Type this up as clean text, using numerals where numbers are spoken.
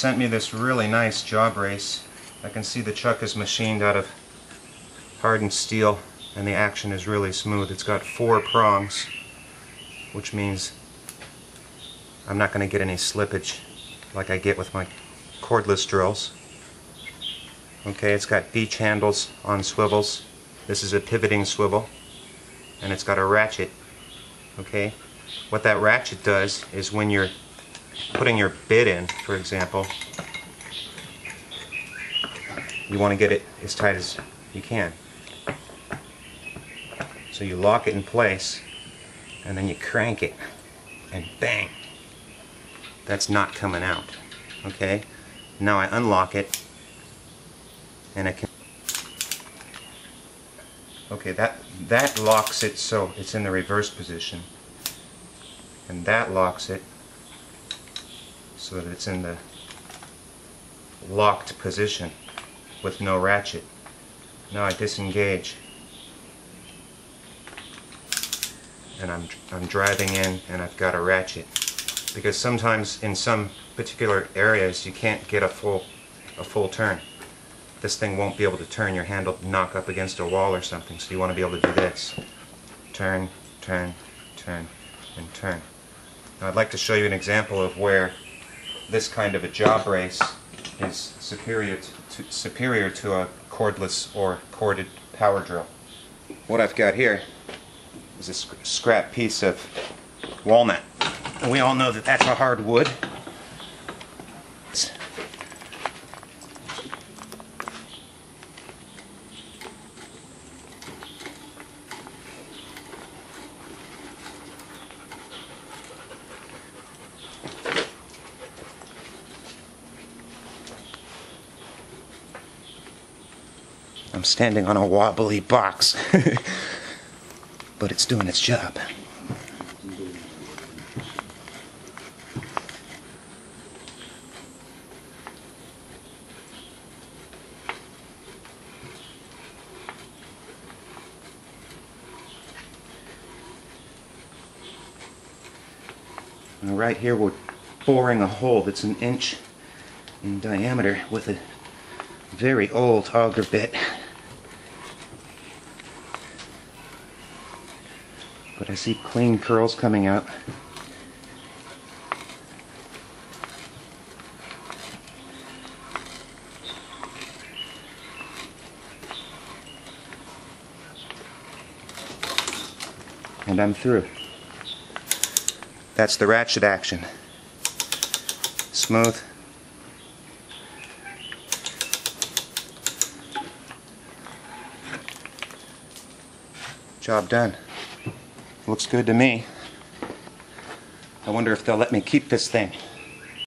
sent me this really nice jaw brace. I can see the chuck is machined out of hardened steel and the action is really smooth. It's got 4 prongs, which means I'm not going to get any slippage like I get with my cordless drills. Okay, it's got beach handles on swivels. This is a pivoting swivel, and it's got a ratchet. Okay, what that ratchet does is when you're putting your bit in, for example, you want to get it as tight as you can. So you lock it in place, and then you crank it, and bang! That's not coming out. Okay, now I unlock it, and I can. Okay, that locks it so it's in the reverse position, and that locks it so that it's in the locked position with no ratchet. Now I disengage, and I'm driving in, and I've got a ratchet, because sometimes in some particular areas you can't get a full turn. This thing won't be able to turn. Your hand will knock up against a wall or something, so you want to be able to do this. Turn, turn, turn, and turn. Now I'd like to show you an example of where this kind of a jaw brace is superior to a cordless or corded power drill. What I've got here is a scrap piece of walnut. And we all know that that's a hard wood. I'm standing on a wobbly box, but it's doing its job. And right here we're boring a hole that's 1 inch in diameter with a very old auger bit. But I see clean curls coming out. And I'm through. That's the ratchet action. Smooth. Job done. Looks good to me. I wonder if they'll let me keep this thing.